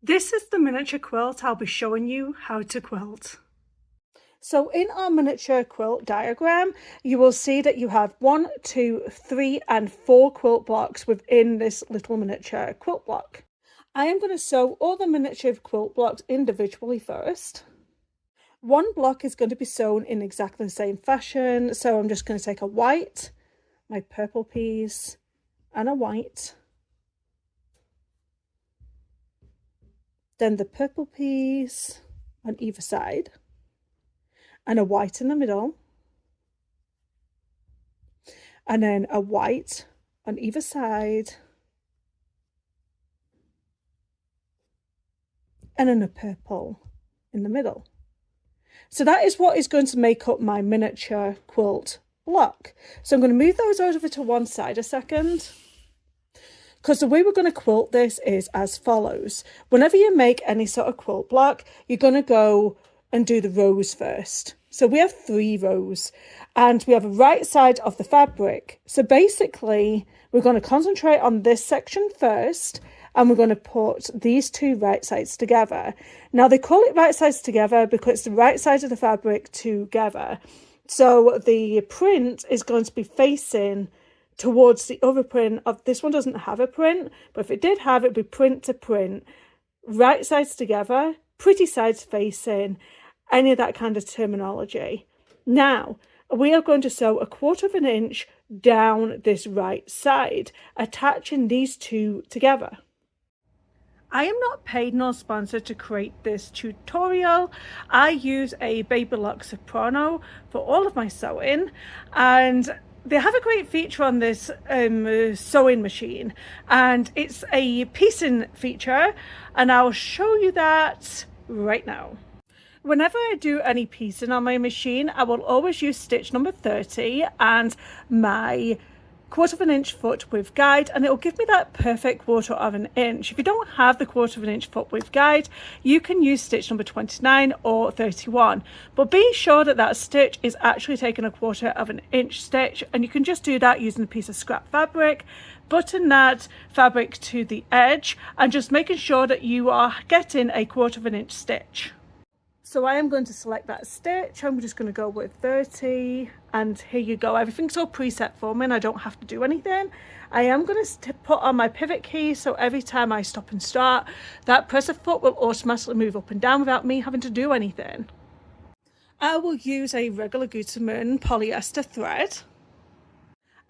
This is the miniature quilt I'll be showing you how to quilt. So in our miniature quilt diagram, you will see that you have 1, 2, 3, and 4 quilt blocks within this little miniature quilt block. I am going to sew all the miniature quilt blocks individually first. One block is going to be sewn in exactly the same fashion, so I'm just going to take a white, my purple piece, and a white. Then the purple piece on either side, and a white in the middle, and then a white on either side, and then a purple in the middle. So that is what is going to make up my miniature quilt block. So I'm going to move those over to one side a second, because the way we're going to quilt this is as follows. Whenever you make any sort of quilt block, you're going to go and do the rows first. So we have 3 rows, and we have a right side of the fabric. So basically, we're going to concentrate on this section first, and we're going to put these 2 right sides together. Now, they call it right sides together because it's the right side of the fabric together. So the print is going to be facing towards the other print of this one. Doesn't have a print, but if it did have it, would be print to print, right sides together, pretty sides facing, any of that kind of terminology. Now we are going to sew 1/4 inch down this right side, attaching these 2 together. I am not paid nor sponsored to create this tutorial. I use a Baby Lock Soprano for all of my sewing, and they have a great feature on this sewing machine, and it's a piecing feature, and I'll show you that right now. Whenever I do any piecing on my machine, I will always use stitch number 30 and my 1/4 inch foot with guide, and it will give me that perfect 1/4 inch. If you don't have the 1/4 inch foot with guide, you can use stitch number 29 or 31, but be sure that that stitch is actually taking 1/4 inch stitch, and you can just do that using a piece of scrap fabric. Button that fabric to the edge and just making sure that you are getting a 1/4 inch stitch. So I am going to select that stitch. I'm just going to go with 30, and here you go. Everything's all preset for me and I don't have to do anything. I am going to put on my pivot key, so every time I stop and start, that presser foot will automatically move up and down without me having to do anything. I will use a regular Gutermann polyester thread,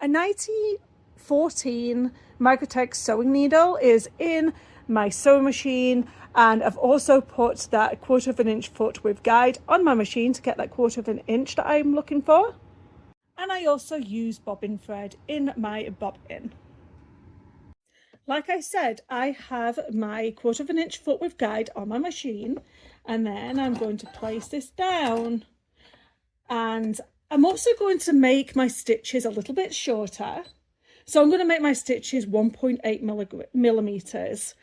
a 9014 Microtex sewing needle is in my sewing machine, and I've also put that 1/4 inch foot with guide on my machine to get that 1/4 inch that I'm looking for. And I also use bobbin thread in my bobbin. Like I said, I have my 1/4 inch foot with guide on my machine, and then I'm going to place this down, and I'm also going to make my stitches a little bit shorter. So I'm going to make my stitches 1.8 millimeters,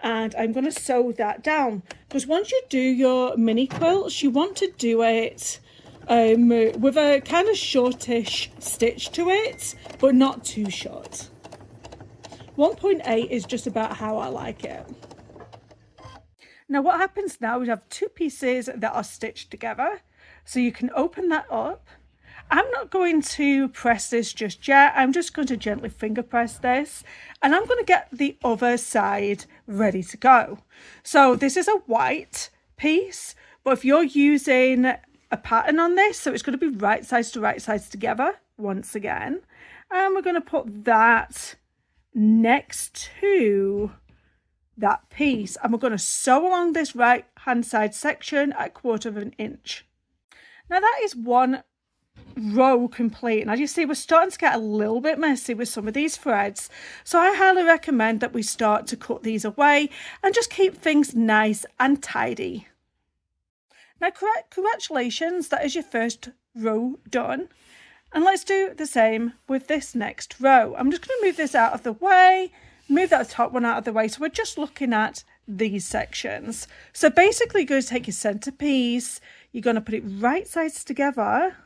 and I'm going to sew that down, because once you do your mini quilts, you want to do it with a kind of shortish stitch to it, but not too short. 1.8 is just about how I like it. Now what happens now, we have 2 pieces that are stitched together, so you can open that up. I'm not going to press this just yet. I'm just going to gently finger press this, and I'm going to get the other side ready to go. So this is a white piece, but if you're using a pattern on this, so it's going to be right sides to right sides together once again, and we're going to put that next to that piece, and we're going to sew along this right hand side section at 1/4 inch. Now that is one row complete, and as you see, we're starting to get a little bit messy with some of these threads, so I highly recommend that we start to cut these away and just keep things nice and tidy. Now congratulations, that is your first row done, and let's do the same with this next row. I'm just going to move this out of the way, move that top one out of the way, so we're just looking at these sections. So basically you're going to take your centerpiece, you're going to put it right sides together,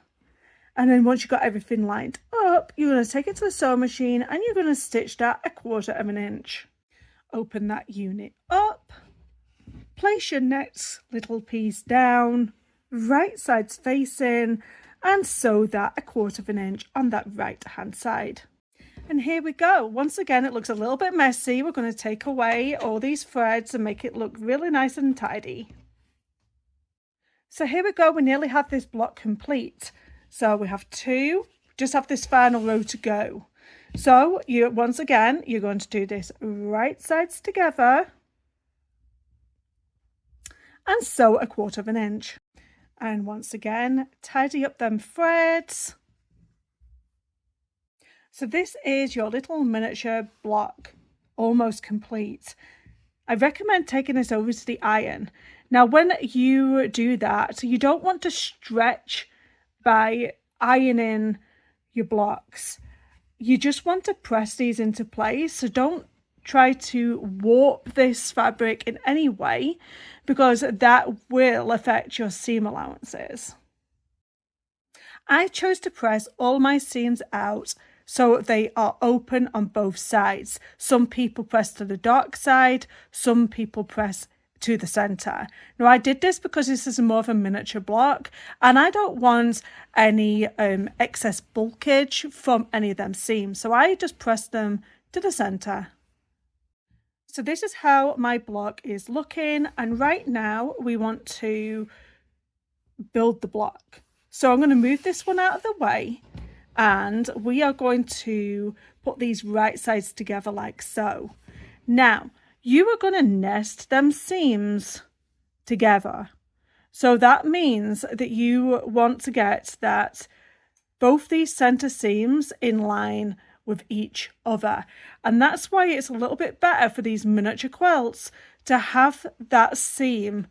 and then once you've got everything lined up, you're going to take it to the sewing machine and you're going to stitch that 1/4 inch. Open that unit up, place your next little piece down, right sides facing, and sew that 1/4 inch on that right hand side. And here we go. Once again, it looks a little bit messy. We're going to take away all these threads and make it look really nice and tidy. So here we go. We nearly have this block complete. So we have two, just have this final row to go. So once again, you're going to do this right sides together and sew 1/4 inch. And once again, tidy up them threads. So this is your little miniature block, almost complete. I recommend taking this over to the iron. Now, when you do that, you don't want to stretch by ironing your blocks. You just want to press these into place. So don't try to warp this fabric in any way, because that will affect your seam allowances. I chose to press all my seams out so they are open on both sides. Some people press to the dark side, some people press to the center. Now I did this because this is more of a miniature block and I don't want any excess bulkage from any of them seams. So I just press them to the center. So this is how my block is looking, and right now we want to build the block. So I'm going to move this one out of the way and we are going to put these right sides together like so. Now you are going to nest them seams together. So that means that you want to get that both these center seams in line with each other. And that's why it's a little bit better for these miniature quilts to have that seam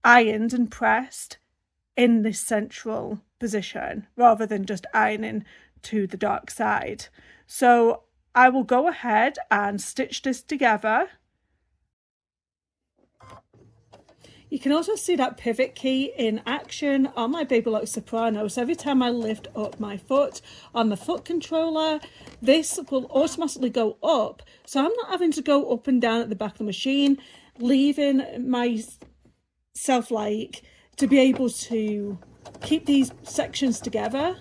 ironed and pressed in this central position rather than just ironing to the dark side. So I will go ahead and stitch this together. You can also see that pivot key in action on my Baby Lock Soprano. So every time I lift up my foot on the foot controller, this will automatically go up. So I'm not having to go up and down at the back of the machine, leaving myself like to be able to keep these sections together.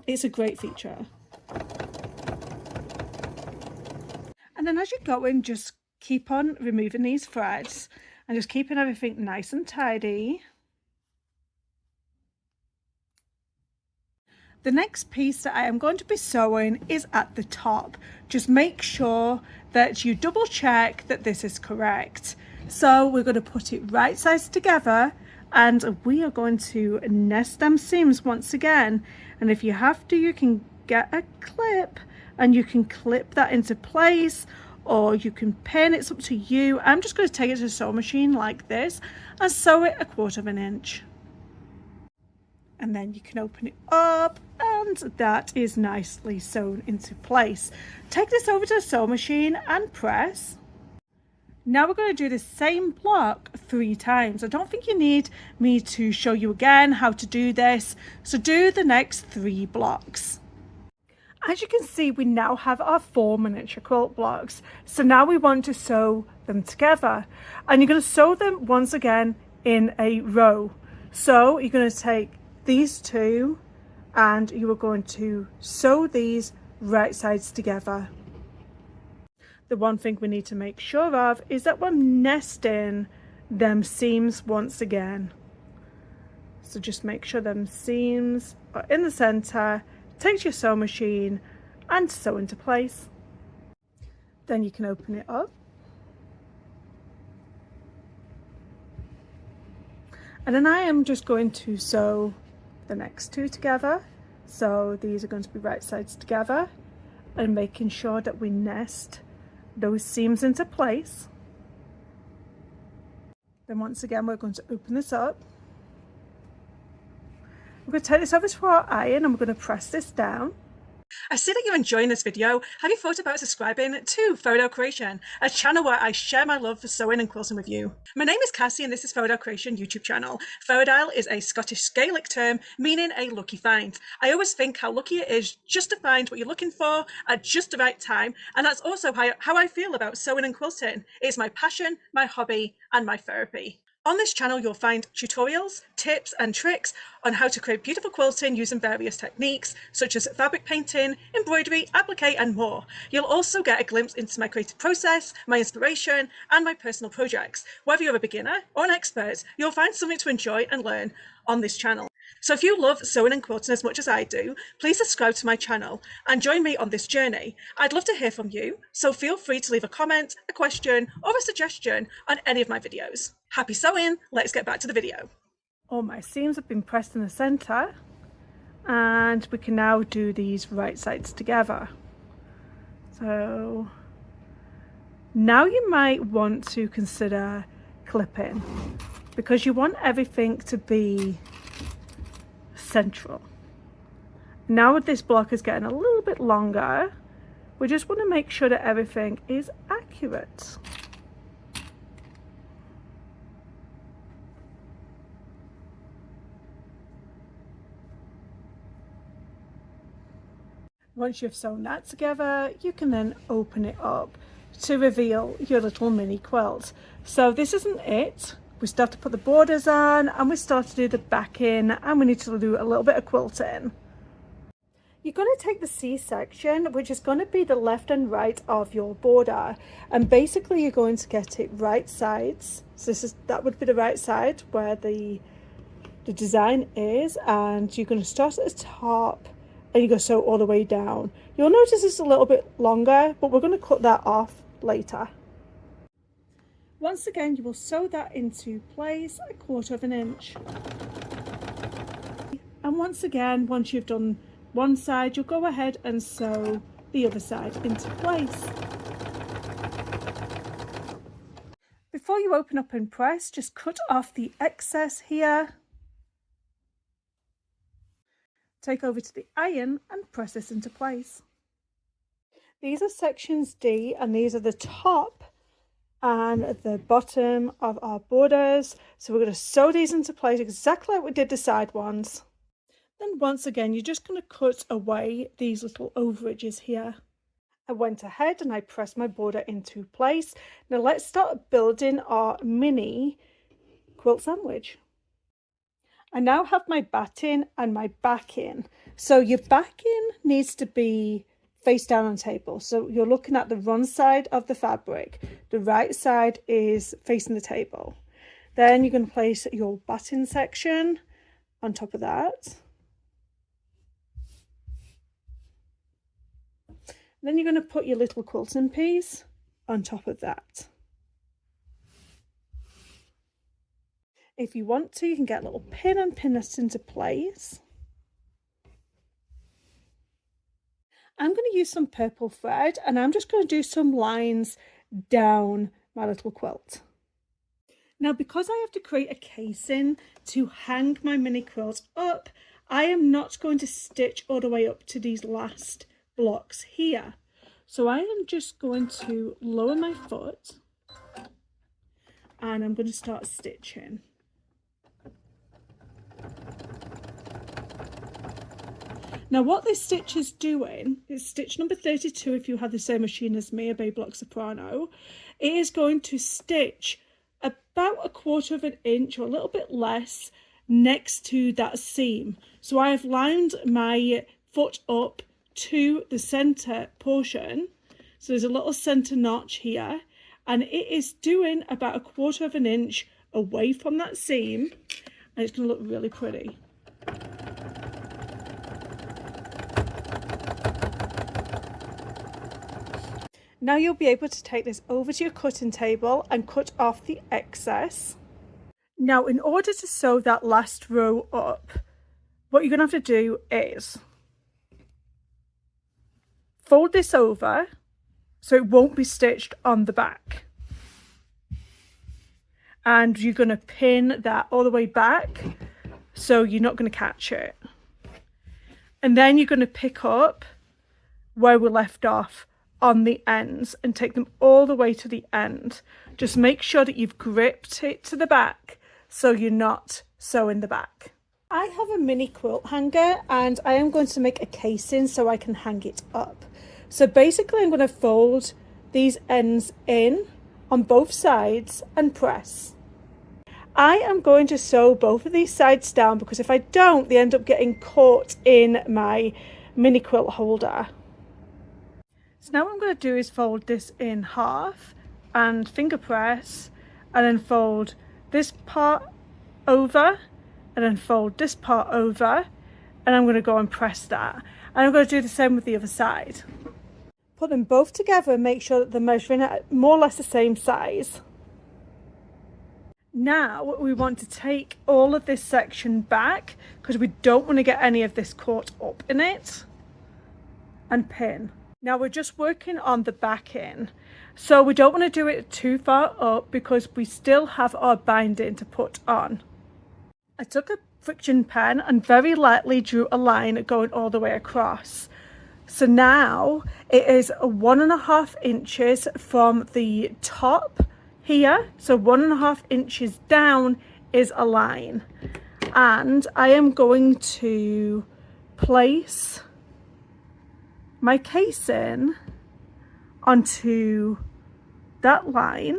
It's a great feature. And then as you go in, just keep on removing these threads and just keeping everything nice and tidy. The next piece that I am going to be sewing is at the top. Just make sure that you double check that this is correct. So we're going to put it right sides together and we are going to nest them seams once again. And if you have to, you can get a clip and you can clip that into place, or you can pin. It's up to you. I'm just going to take it to the sewing machine like this and sew it 1/4 inch. And then you can open it up and that is nicely sewn into place. Take this over to the sewing machine and press. Now we're going to do the same block 3 times. I don't think you need me to show you again how to do this. So do the next 3 blocks. As you can see, we now have our 4 miniature quilt blocks. So now we want to sew them together. And you're going to sew them once again in a row. So you're going to take these 2 and you are going to sew these right sides together. The one thing we need to make sure of is that we're nesting them seams once again. So just make sure them seams are in the center. Take your sewing machine and sew into place. Then you can open it up. And then I am just going to sew the next 2 together. So these are going to be right sides together and making sure that we nest those seams into place. Then once again, we're going to open this up. We're going to take this over to our iron and we're going to press this down. I see that you're enjoying this video. Have you thought about subscribing to Faodail Creation, a channel where I share my love for sewing and quilting with you? My name is Cassie and this is Faodail Creation YouTube channel. Faodail is a Scottish Gaelic term meaning a lucky find. I always think how lucky it is just to find what you're looking for at just the right time, and that's also how I feel about sewing and quilting. It's my passion, my hobby, and my therapy. On this channel, you'll find tutorials, tips, and tricks on how to create beautiful quilting using various techniques, such as fabric painting, embroidery, applique, and more. You'll also get a glimpse into my creative process, my inspiration, and my personal projects. Whether you're a beginner or an expert, you'll find something to enjoy and learn on this channel. So if you love sewing and quilting as much as I do, please subscribe to my channel and join me on this journey. I'd love to hear from you, so feel free to leave a comment, a question, or a suggestion on any of my videos. Happy sewing, let's get back to the video. All my seams have been pressed in the centre, and we can now do these right sides together. So now you might want to consider clipping, because you want everything to be central. Now this block is getting a little bit longer, we just want to make sure that everything is accurate. Once you've sewn that together, you can then open it up to reveal your little mini quilt. So this isn't it. We still have to put the borders on, and we still have to do the backing, and we need to do a little bit of quilting. You're going to take the C section, which is going to be the left and right of your border, and basically you're going to get it right sides. So that would be the right side where the design is, and you're going to start at the top and you go sew all the way down. You'll notice it's a little bit longer, but we're going to cut that off later. Once again, you will sew that into place 1/4 inch. And once again, once you've done one side, you'll go ahead and sew the other side into place. Before you open up and press, just cut off the excess here. Take over to the iron and press this into place. These are sections D, and these are the top and the bottom of our borders. So we're going to sew these into place exactly like we did the side ones. Then once again, you're just going to cut away these little overages here. I went ahead and I pressed my border into place. Now let's start building our mini quilt sandwich. I now have my batting and my backing. So your backing needs to be face down on table. So you're looking at the wrong side of the fabric. The right side is facing the table. Then you're going to place your batting section on top of that. Then you're going to put your little quilting piece on top of that. If you want to, you can get a little pin and pin this into place. I'm going to use some purple thread, and I'm just going to do some lines down my little quilt. Now, because I have to create a casing to hang my mini quilt up, I am not going to stitch all the way up to these last blocks here. So I am just going to lower my foot, and I'm going to start stitching. Now what this stitch is doing, is stitch number 32 if you have the same machine as me, a Bay Block Soprano. It is going to stitch about 1/4 inch or a little bit less next to that seam. So I have lined my foot up to the centre portion. So there's a little centre notch here, and it is doing about 1/4 inch away from that seam, and it's going to look really pretty. Now you'll be able to take this over to your cutting table and cut off the excess. Now, in order to sew that last row up, what you're going to have to do is fold this over so it won't be stitched on the back. And you're going to pin that all the way back so you're not going to catch it. And then you're going to pick up where we left off on the ends and take them all the way to the end. Just make sure that you've gripped it to the back so you're not sewing the back. I have a mini quilt hanger and I am going to make a casing so I can hang it up. So basically I'm going to fold these ends in on both sides and press. I am going to sew both of these sides down because if I don't, they end up getting caught in my mini quilt holder. So now what I'm going to do is fold this in half and finger press, and then fold this part over, and then fold this part over, and I'm going to go and press that. And I'm going to do the same with the other side. Put them both together and make sure that they're measuring at more or less the same size. Now we want to take all of this section back because we don't want to get any of this caught up in it, and pin. Now we're just working on the backing, so we don't want to do it too far up because we still have our binding to put on. I took a friction pen and very lightly drew a line going all the way across. So now it is 1.5 inches from the top here, so 1.5 inches down is a line, and I am going to place my casing onto that line.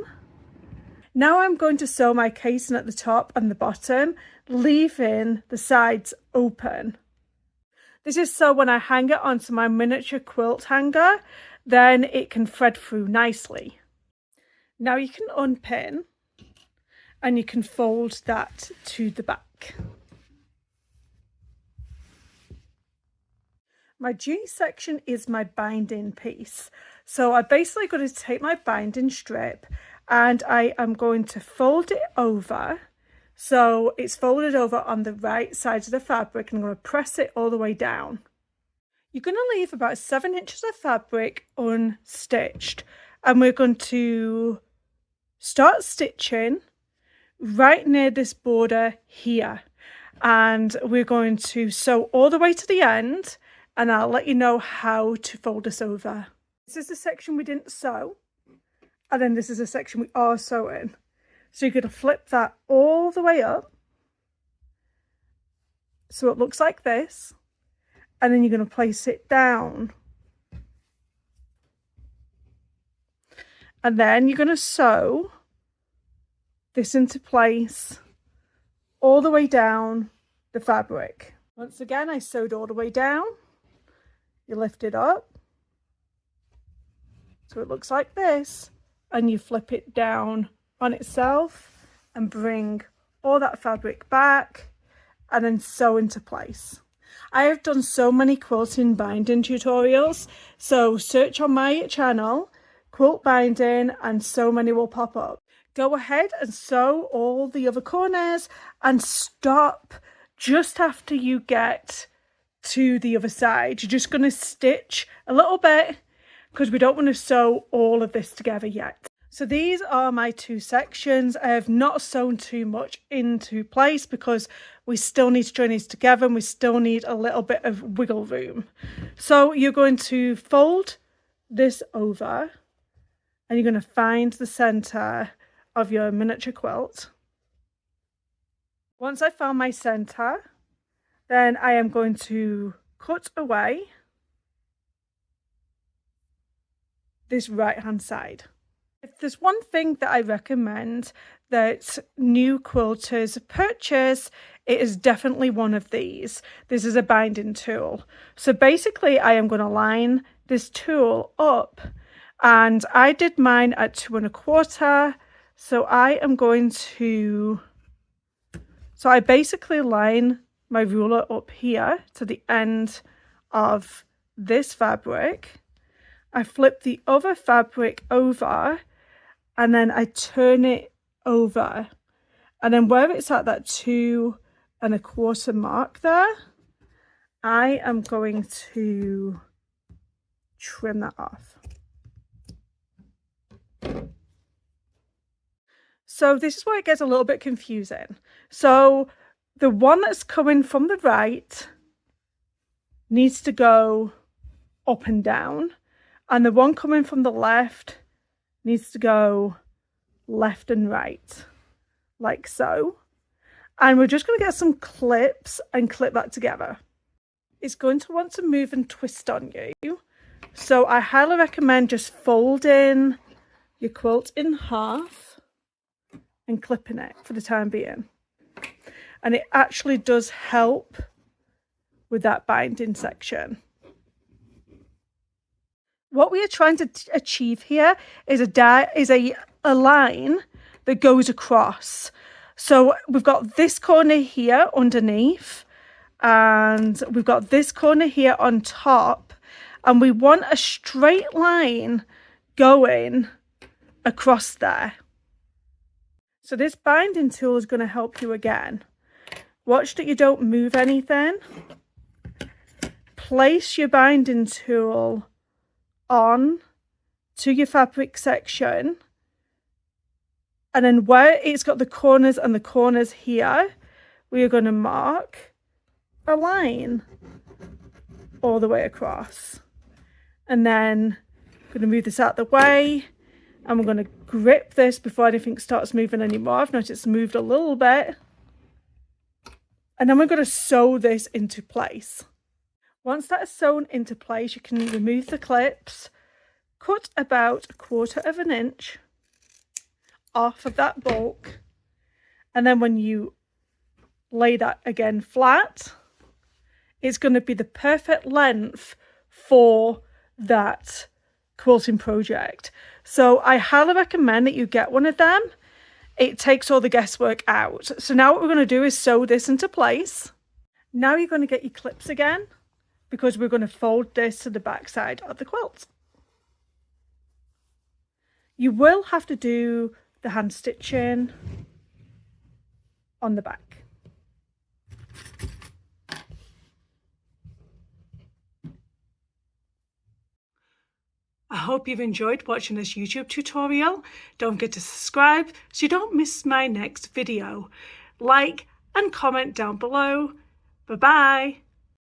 Now I'm going to sew my casing at the top and the bottom, leaving the sides open. This is so when I hang it onto my miniature quilt hanger, then it can thread through nicely. Now you can unpin and you can fold that to the back. My G section is my binding piece. So I'm basically going to take my binding strip and I am going to fold it over. So it's folded over on the right side of the fabric, and I'm going to press it all the way down. You're going to leave about 7 inches of fabric unstitched, and we're going to start stitching right near this border here, and we're going to sew all the way to the end, and I'll let you know how to fold this over. This is the section we didn't sew, and then this is the section we are sewing. So you're going to flip that all the way up so it looks like this, and then you're going to place it down, and then you're going to sew this into place all the way down the fabric. Once again, I sewed all the way down. You lift it up so it looks like this, and you flip it down on itself and bring all that fabric back and then sew into place. I have done so many quilting binding tutorials, so search on my channel quilt binding and so many will pop up. Go ahead and sew all the other corners and stop just after you get to the other side. You're just going to stitch a little bit because we don't want to sew all of this together yet. So these are my two sections. I have not sewn too much into place because we still need to join these together and we still need a little bit of wiggle room. So you're going to fold this over and you're going to find the center of your miniature quilt. Once I found my center, then I am going to cut away this right hand side. If there's one thing that I recommend that new quilters purchase, it is definitely one of these. This is a binding tool. So basically I am going to line this tool up, and I did mine at 2 1/4. So I am going to, so I basically line my ruler up here to the end of this fabric. I flip the other fabric over and then I turn it over, and then where it's at that 2 1/4 mark there, I am going to trim that off. So this is where it gets a little bit confusing. So the one that's coming from the right needs to go up and down, and the one coming from the left needs to go left and right, like so. And we're just going to get some clips and clip that together. It's going to want to move and twist on you, so I highly recommend just folding your quilt in half and clipping it for the time being. And it actually does help with that binding section. What we are trying to achieve here is a line that goes across. So we've got this corner here underneath, and we've got this corner here on top, and we want a straight line going across there. So this binding tool is going to help you again. Watch that you don't move anything. Place your binding tool on to your fabric section, and then where it's got the corners and the corners here, we are going to mark a line all the way across. And then I'm going to move this out the way, and we're going to grip this before anything starts moving anymore. I've noticed it's moved a little bit. And then we're going to sew this into place. Once that is sewn into place, you can remove the clips, cut about 1/4 inch off of that bulk, and then when you lay that again flat, it's going to be the perfect length for that quilting project. So I highly recommend that you get one of them. It takes all the guesswork out. So now what we're going to do is sew this into place. Now you're going to get your clips again, because we're going to fold this to the back side of the quilt. You will have to do the hand stitching on the back. I hope you've enjoyed watching this YouTube tutorial. Don't forget to subscribe so you don't miss my next video. Like and comment down below. Bye bye.